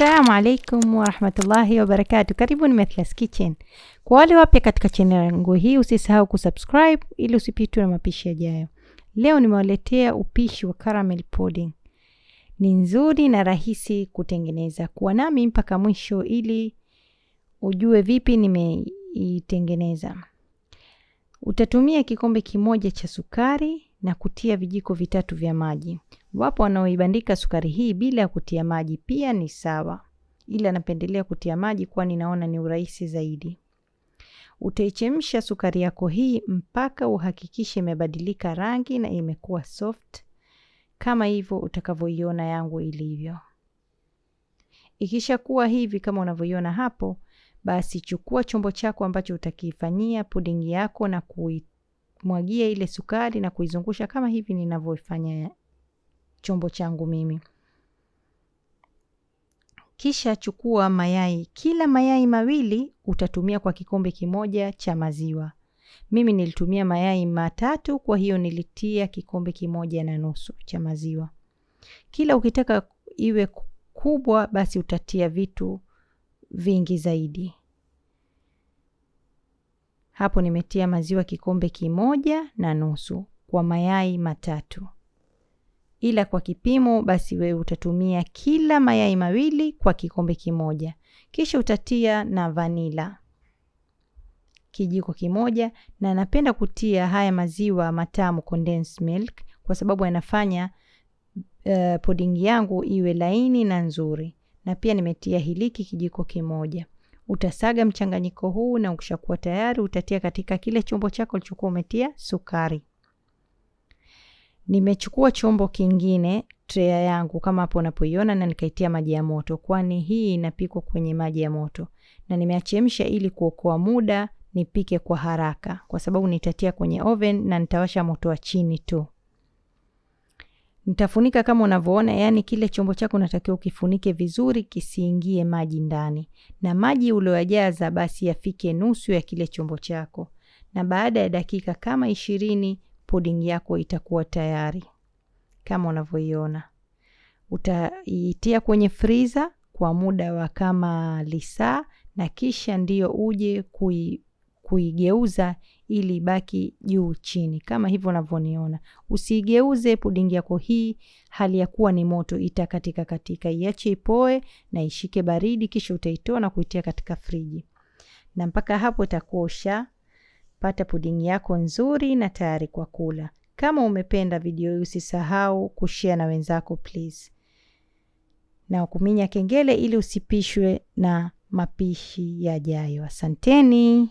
Assalamu alaikum wa rahmatullahi wa barakatuh. Karibuni Methla's Kitchen. Kwa wale wapya katika channel yangu hii, usisahau kusubscribe ili usipitwe na mapishi yajayo. Leo nimewaletea upishi wa caramel pudding. Ni nzuri na rahisi kutengeneza. Kuwa nami mpaka mwisho ili ujue vipi nimeitengeneza. Utatumia kikombe kimoja cha sukari na kutia vijiko vitatu vya maji. Wapo wanaoibandika sukari hii bila kutia maji, pia ni sawa. Ila napendelea kutia maji kwani naona ni urahisi zaidi. Utaichemsha sukari yako hii mpaka uhakikishe imebadilika rangi na imekuwa soft. Kama hivyo utakavyoiona yangu ilivyo. Ikishakuwa hivi kama unavyoiona hapo, basi chukua chombo chako ambacho utakifanyia pudding yako na kuimwagia ile sukari na kuizungusha kama hivi ninavyofanya chombo changu mimi. Kisha chukua mayai. Kila mayai mawili utatumia kwa kikombe kimoja cha maziwa. Mimi nilitumia mayai 3, kwa hiyo nilitia kikombe kimoja na nusu cha maziwa. Kila ukitaka iwe kubwa basi utatia vitu vingi zaidi. Hapo nimetia maziwa kikombe kimoja na nusu kwa mayai 3. Ila kwa kipimo basi wewe utatumia kila mayai mawili kwa kikombe kimoja. Kisha utatia na vanilla kijiko kimoja, na napenda kutia haya maziwa matamu condensed milk kwa sababu yanafanya pudding yangu iwe laini na nzuri. Na pia nimetia hiliki kijiko kimoja. Utasaga mchanganyiko huu na ukishakuwa tayari utatia katika kile chombo chako ulichokuwa umetia sukari. Nimechukua chombo kingine, tray yangu kama hapo unapoiona, na nikaitia maji ya moto kwani hii inapikwa kwenye maji ya moto. Na nimeachemsha ili kuokoa muda nipike kwa haraka kwa sababu nitatia kwenye oven na nitawasha moto wa chini tu. Nitafunika kama unavyoona, yani kile chombo chako unatakiwa ukifunike vizuri kisiingie maji ndani. Na maji uliojaza basi yafike nusu ya kile chombo chako. Na baada ya dakika kama 20 pudding yako itakuwa tayari. Kama unavyoiona. Utaitia kwenye freezer kwa muda wa kama lisaa na kisha ndio uje kuigeuza ili ibaki juu chini kama hivyo unavyoniona. Usigeuze pudding yako hii hali ya kuwa ni moto, itakatika katika. Iache ipoe na ishike baridi, kisha utaitoa na kuitia katika friji. Na mpaka hapo utakuwa ushapata pudding yako nzuri na tayari kwa kula. Kama umependa video hii usisahau kushare na wenzako please. Na kuminya kengele ili usipishwe na mapishi yajayo. Asanteni.